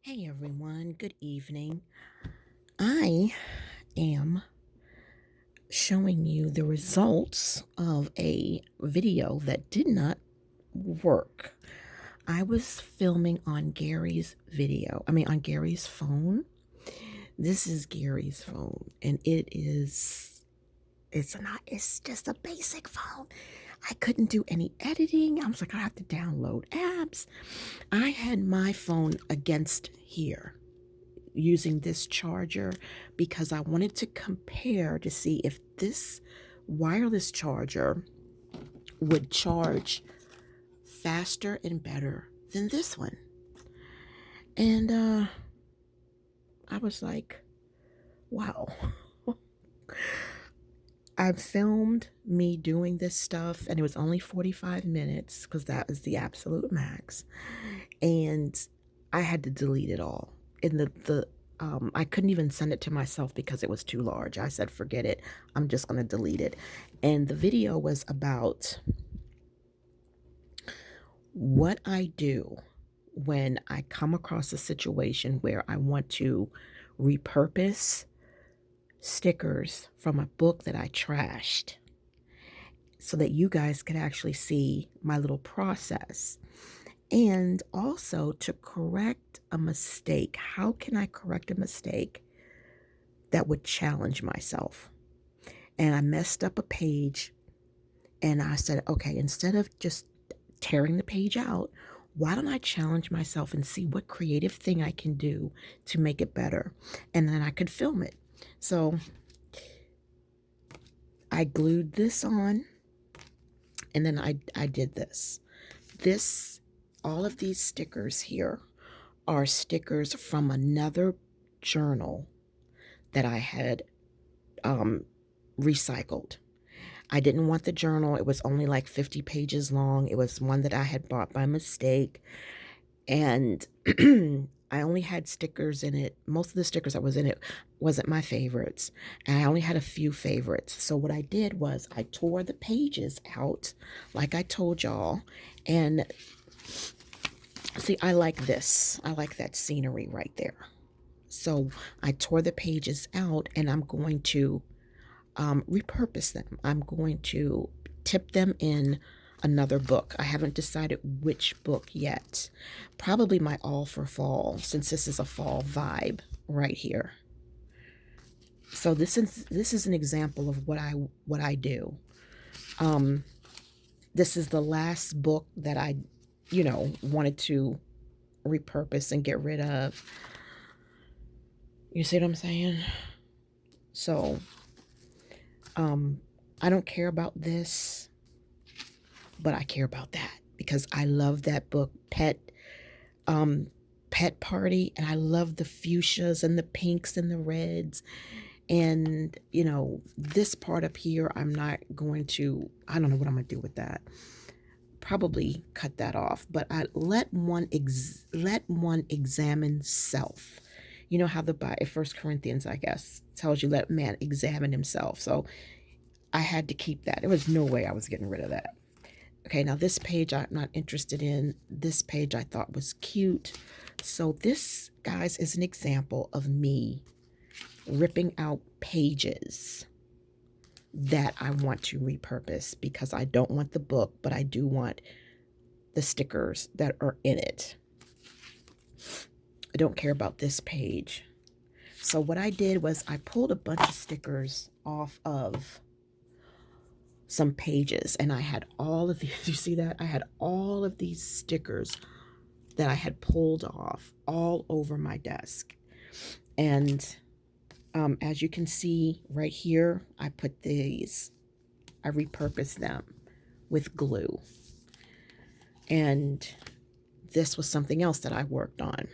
Hey everyone, good evening. I am showing you the results of a video that did not work. I was filming on on Gary's phone. This is Gary's phone, and it's just a basic phone. I couldn't do any editing. I was like, I have to download apps. I had my phone against here, using this charger because I wanted to compare to see if this wireless charger would charge faster and better than this one. And I was like, wow. I filmed me doing this stuff and it was only 45 minutes because that was the absolute max. And I had to delete it all. And I couldn't even send it to myself because it was too large. I said, forget it. I'm just going to delete it. And the video was about what I do when I come across a situation where I want to repurpose stickers from a book that I trashed so that you guys could actually see my little process. And also to correct a mistake. How can I correct a mistake that would challenge myself? And I messed up a page and I said, okay, instead of just tearing the page out, why don't I challenge myself and see what creative thing I can do to make it better? And then I could film it. So I glued this on and then I did this. All of these stickers here are stickers from another journal that I had recycled. I didn't want the journal. It was only like 50 pages long. It was one that I had bought by mistake. And I only had stickers in it. Most of the stickers that was in it wasn't my favorites. And I only had a few favorites. So what I did was I tore the pages out, like I told y'all. And see, I like this. I like that scenery right there. So I tore the pages out and I'm going to repurpose them. I'm going to tip them in another book. I haven't decided which book yet. Probably my All for Fall, since this is a fall vibe right here. So this is an example of what I do. This is the last book that I, wanted to repurpose and get rid of. You see what I'm saying? So I don't care about this, but I care about that because I love that book, Pet Party, and I love the fuchsias and the pinks and the reds. And, this part up here, I don't know what I'm going to do with that. Probably cut that off, but I let one examine self. You know how the First Corinthians, I guess, tells you let man examine himself. So I had to keep that. There was no way I was getting rid of that. Okay, now this page I'm not interested in. This page I thought was cute. So this, guys, is an example of me ripping out pages that I want to repurpose because I don't want the book, but I do want the stickers that are in it. I don't care about this page. So what I did was I pulled a bunch of stickers off of some pages and I had all of these, you see that? I had all of these stickers that I had pulled off all over my desk. And as you can see right here, I repurposed them with glue. And this was something else that I worked on.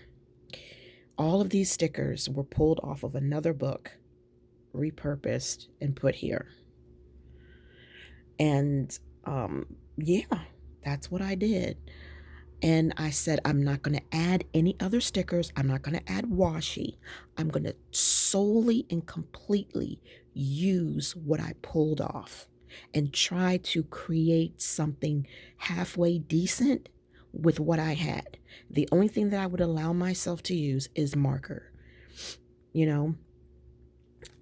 All of these stickers were pulled off of another book, repurposed, and put here. And yeah, that's what I did. And I said, I'm not going to add any other stickers. I'm not going to add washi. I'm going to solely and completely use what I pulled off and try to create something halfway decent with what I had. The only thing that I would allow myself to use is marker, you know,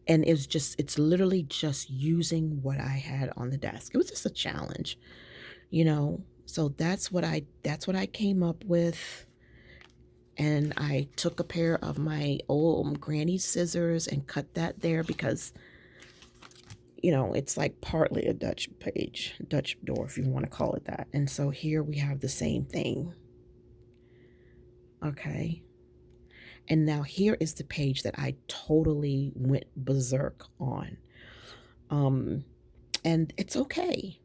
and it's literally just using what I had on the desk. It was just a challenge, you know. So that's what I came up with. And I took a pair of my old granny scissors and cut that there because, you know, it's like partly a Dutch page, Dutch door, if you want to call it that. And so here we have the same thing. Okay. And now here is the page that I totally went berserk on. And it's okay.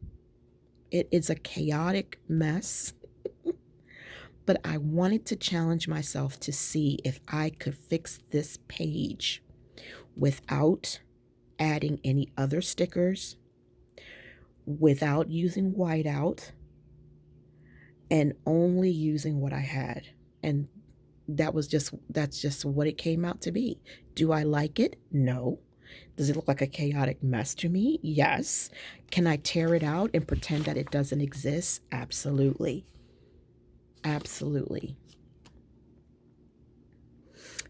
It is a chaotic mess, but I wanted to challenge myself to see if I could fix this page without adding any other stickers, without using whiteout, and only using what I had. And that's just what it came out to be. Do I like it? No. Does it look like a chaotic mess to me? Yes. Can I tear it out and pretend that it doesn't exist? Absolutely. Absolutely.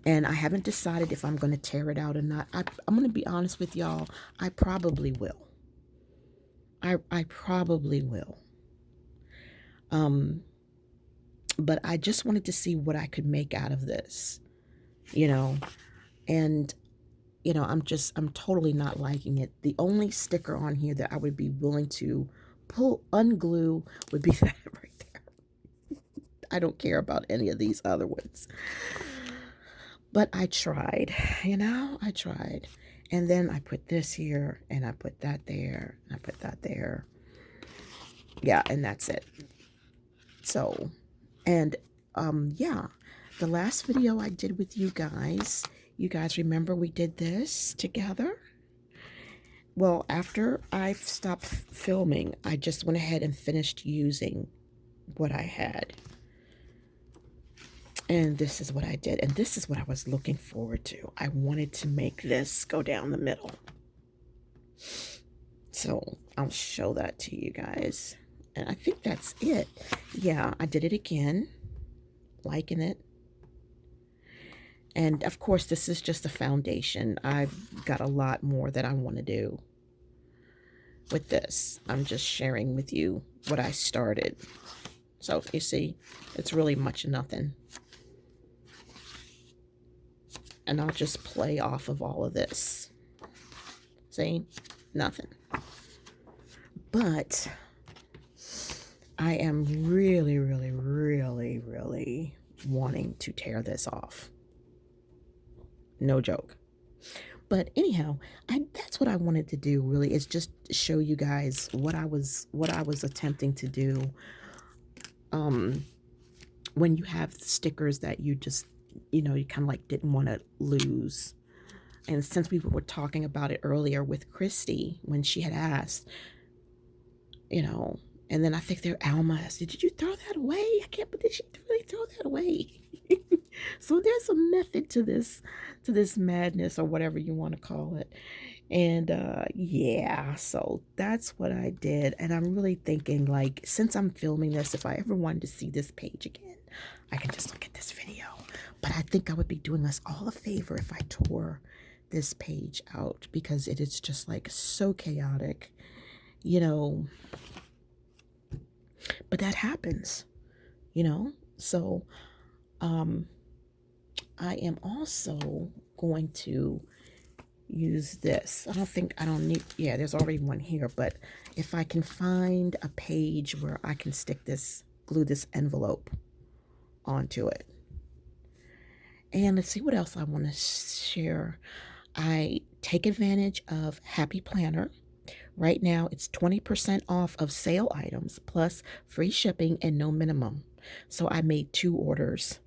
And I haven't decided if I'm going to tear it out or not. I'm going to be honest with y'all. I probably will. I probably will. But I just wanted to see what I could make out of this, you know. And I'm totally not liking it. The only sticker on here that I would be willing to unglue would be that right there. I don't care about any of these other ones. But I tried, I tried. And then I put this here, and I put that there, and I put that there. Yeah, and that's it. So, and yeah, the last video I did with you guys remember we did this together? Well, after I stopped filming, I just went ahead and finished using what I had. And this is what I did. And this is what I was looking forward to. I wanted to make this go down the middle. So I'll show that to you guys. And I think that's it. Yeah, I did it again. Liking it. And of course, this is just a foundation. I've got a lot more that I want to do with this. I'm just sharing with you what I started. So you see, it's really much nothing. And I'll just play off of all of this. See? Nothing. But I am really, really, really, really wanting to tear this off. No joke. But anyhow, that's what I wanted to do really, is just show you guys what I was attempting to do. When you have stickers that you just, you kind of like didn't want to lose. And since we were talking about it earlier with Christy, when she had asked, and then I think Alma said, did you throw that away? I can't believe she really throw that away. So there's a method to this madness, or whatever you want to call it. And yeah, so that's what I did. And I'm really thinking, like, since I'm filming this, if I ever wanted to see this page again, I can just look at this video. But I think I would be doing us all a favor if I tore this page out, because it is just like so chaotic, but that happens, so I am also going to use this. I don't need, yeah, there's already one here, but if I can find a page where I can glue this envelope onto it. And let's see what else I want to share. I take advantage of Happy Planner. Right now, it's 20% off of sale items, plus free shipping and no minimum. So I made 2 orders.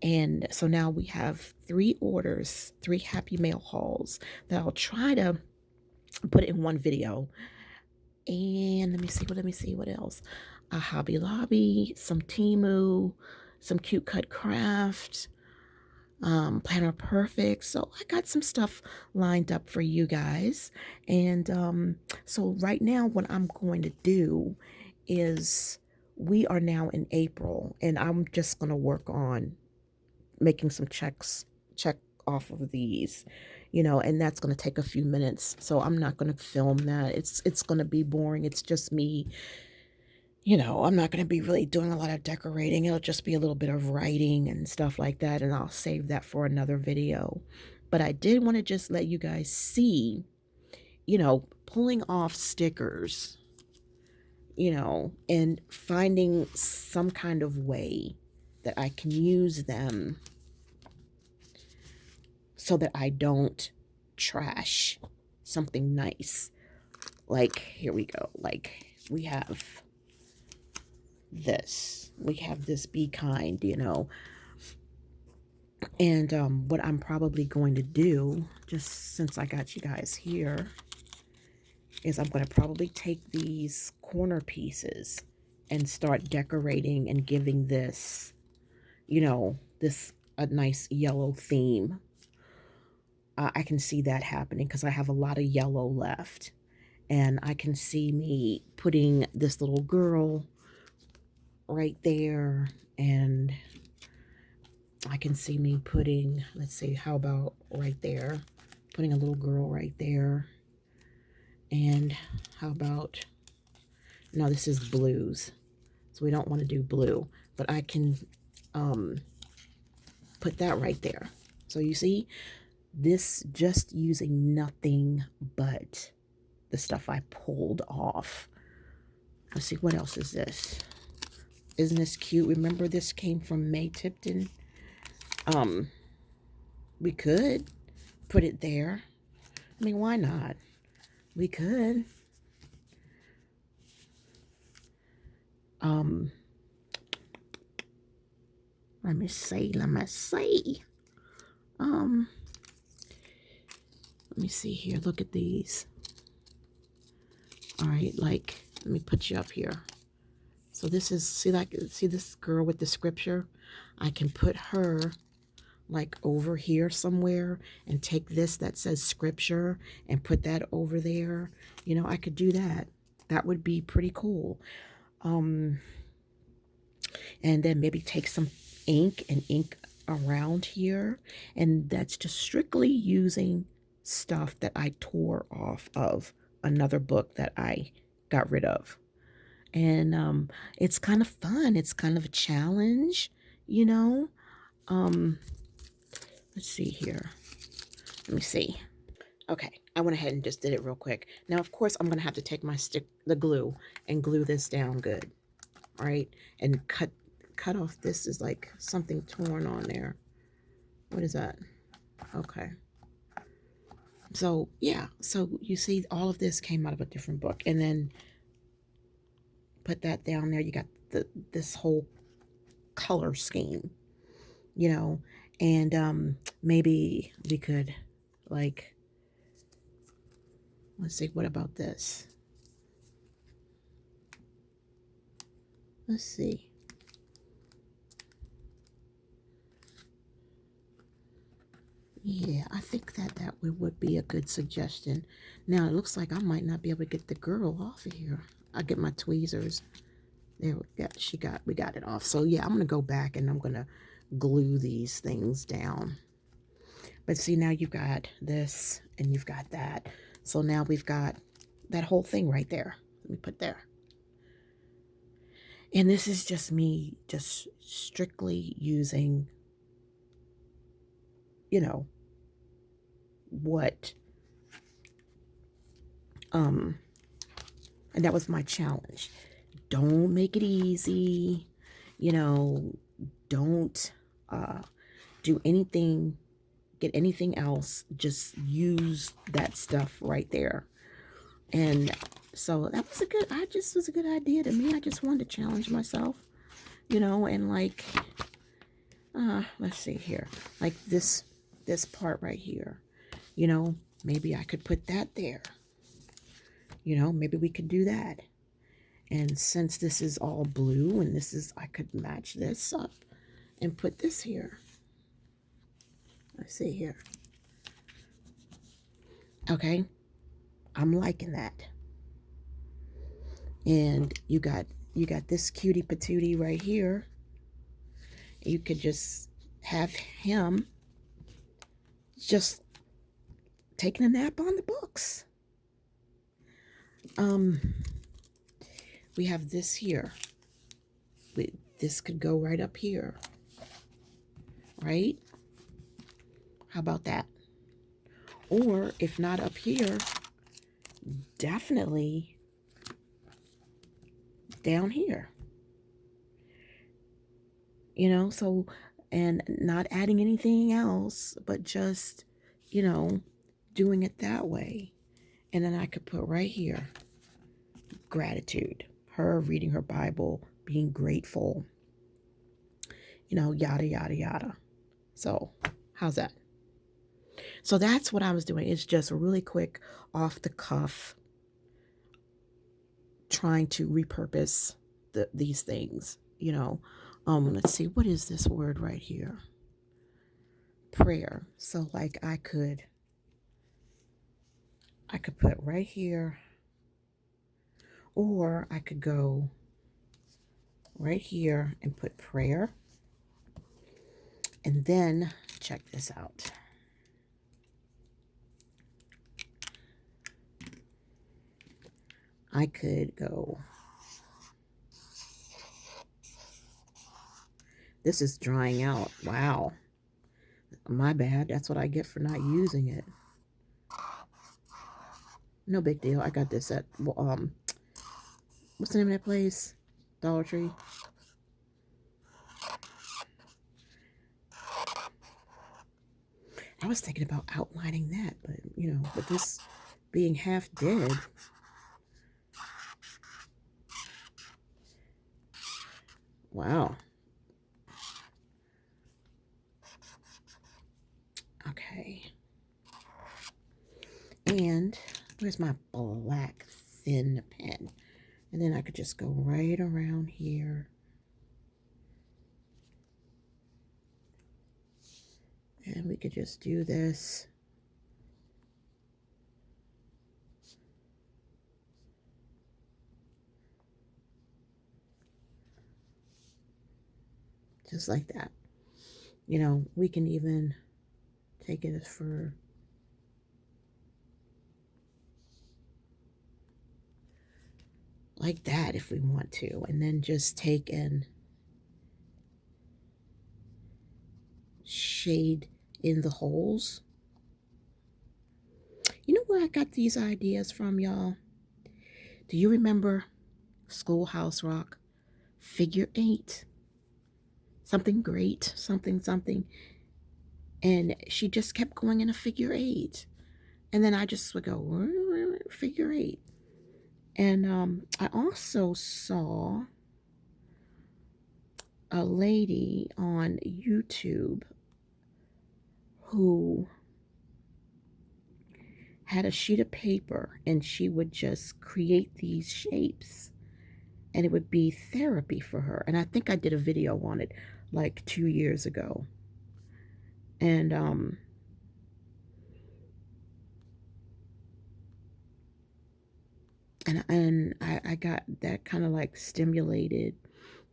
And so now we have 3 orders, 3 Happy Mail hauls that I'll try to put in one video. And let me see what else. A Hobby Lobby, some Temu, some Cute Cut Craft, Planner Perfect. So I got some stuff lined up for you guys. And so right now what I'm going to do is we are now in April, and I'm just going to work on making some check off of these, and that's going to take a few minutes. So I'm not going to film that. It's going to be boring. It's just me. I'm not going to be really doing a lot of decorating. It'll just be a little bit of writing and stuff like that, and I'll save that for another video. But I did want to just let you guys see, pulling off stickers, and finding some kind of way that I can use them so that I don't trash something nice. Like, here we go. Like, we have this. We have this Be Kind, And what I'm probably going to do, just since I got you guys here, is I'm going to probably take these corner pieces and start decorating and giving this, this a nice yellow theme. I can see that happening because I have a lot of yellow left. And I can see me putting this little girl right there. And I can see me putting, let's see, how about right there? Putting a little girl right there. And how about, no, this is blues. So we don't want to do blue. But I can put that right there. So you see, this just using nothing but the stuff I pulled off. Let's see, what else is this? Isn't this cute? Remember, this came from May Tipton. We could put it there. I mean, why not? We could. Let me see. Let me see here. Look at these. All right, like, let me put you up here. So this is, see this girl with the scripture? I can put her like over here somewhere and take this that says scripture and put that over there. I could do that. That would be pretty cool. And then maybe take some ink and ink around here. And that's just strictly using stuff that I tore off of another book that I got rid of. And it's kind of fun. It's kind of a challenge, Let's see here. Let me see. Okay, I went ahead and just did it real quick. Now, of course, I'm going to have to take my the glue, and glue this down good. All right, and cut off. This is like something torn on there. What is that? Okay. So, yeah. So, you see, all of this came out of a different book. And then put that down there. You got this whole color scheme, and maybe we could, like, let's see, what about this? Let's see. Yeah, I think that would be a good suggestion. Now, it looks like I might not be able to get the girl off of here. I'll get my tweezers. There we got it off. So, yeah, I'm going to go back and I'm going to glue these things down. But see, now you've got this and you've got that. So now we've got that whole thing right there. Let me put there. And this is just me just strictly using, what, and that was my challenge. Don't make it easy, don't do anything, get anything else, just use that stuff right there. And so that was was a good idea to me. I just wanted to challenge myself, and like, let's see here, like this part right here, maybe I could put that there, maybe we could do that. And since this is all blue and I could match this up and put this here. Let's see here. Okay. I'm liking that. And you got You got this cutie patootie right here. You could just have him just taking a nap on the books. We have this here. This could go right up here, right? How about that? Or if not up here, definitely down here. You know, so, and not adding anything else, but just, you know, doing it that way. And then I could put right here, gratitude, her reading her Bible, being grateful, you know, yada, yada, yada. So, how's that? So that's what I was doing. It's just really quick, off the cuff, trying to repurpose these things, you know. Let's see, what is this word right here? Prayer. So like I could put right here, or I could go right here and put prayer. And then check this out. I could go, this is drying out. Wow. My bad. That's what I get for not using it. No big deal. I got this at, what's the name of that place? Dollar Tree. I was thinking about outlining that, but, you know, with this being half dead, wow. Okay. And where's my black thin pen? And then I could just go right around here. And we could just do this. Just like that. You know, we can even take it for like that if we want to. And then just take and shade in the holes. You know where I got these ideas from, y'all? Do you remember Schoolhouse Rock? Figure 8. Something great, something, something. And she just kept going in a figure 8. And then I just would go, figure 8. And I also saw a lady on YouTube who had a sheet of paper and she would just create these shapes and it would be therapy for her. And I think I did a video on it like 2 years ago. And I got that kind of like stimulated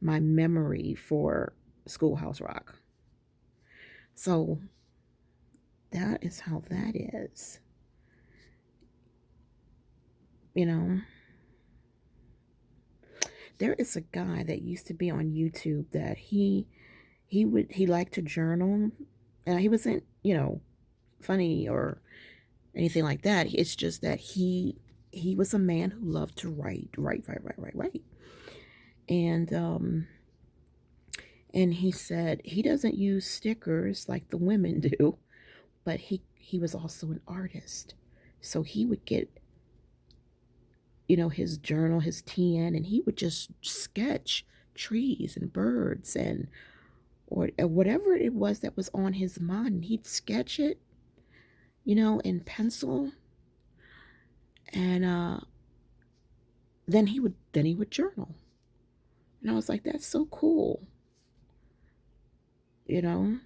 my memory for Schoolhouse Rock. So that is how that is. You know, there is a guy that used to be on YouTube that he liked to journal, and he wasn't, you know, funny or anything like that. It's just that he was a man who loved to write. And he said he doesn't use stickers like the women do, but he was also an artist. So he would get, you know, his journal, his TN, and he would just sketch trees and birds and or whatever it was that was on his mind. He'd sketch it, you know, in pencil, and then he would journal. And I was like, that's so cool, you know.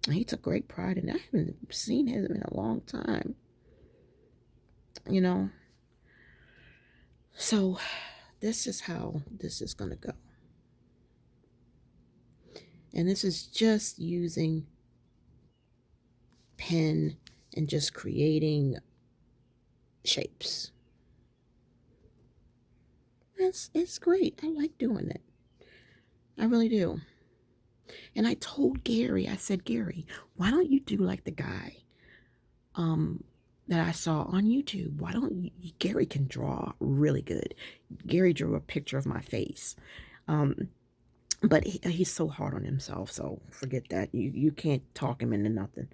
And he took great pride in it. I haven't seen him in a long time, you know. So this is how this is going to go. And this is just using pen and just creating shapes. It's great. I like doing it. I really do. And I told Gary, I said, Gary, why don't you do like the guy that I saw on YouTube? Why don't you, Gary can draw really good. Gary drew a picture of my face. But he's so hard on himself, so forget that. You can't talk him into nothing.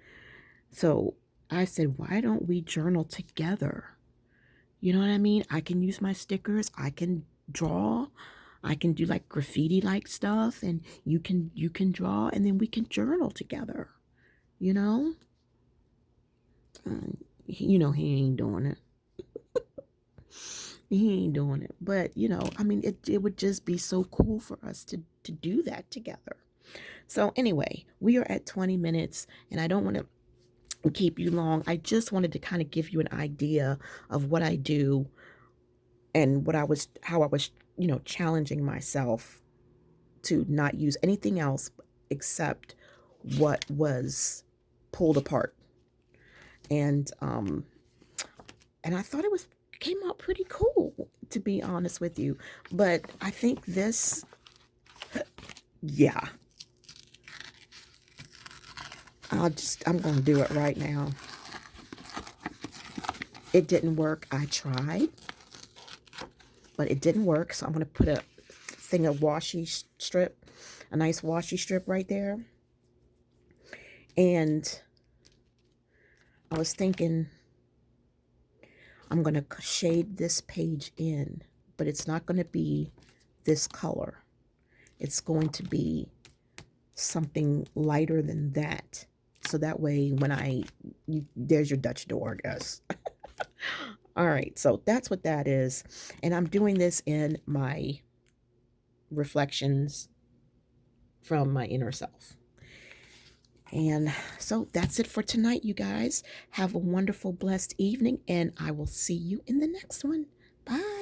So I said, why don't we journal together? You know what I mean? I can use my stickers. I can draw. I can do like graffiti like stuff, and you can draw, and then we can journal together. You know? You know he ain't doing it. He ain't doing it. But, you know, I mean, it would just be so cool for us to do that together. So anyway, we are at 20 minutes, and I don't want to keep you long. I just wanted to kind of give you an idea of what I do and how I was, you know, challenging myself to not use anything else except what was pulled apart. And I thought it came out pretty cool, to be honest with you. But I think this, yeah. I'm going to do it right now. It didn't work. I tried, but it didn't work. So I'm going to put a thing of washi strip, a nice washi strip right there. And I was thinking, I'm going to shade this page in, but it's not going to be this color. It's going to be something lighter than that. So that way, when there's your Dutch door, I guess. All right, so that's what that is. And I'm doing this in my reflections from my inner self. And so that's it for tonight, you guys. Have a wonderful, blessed evening, and I will see you in the next one. Bye.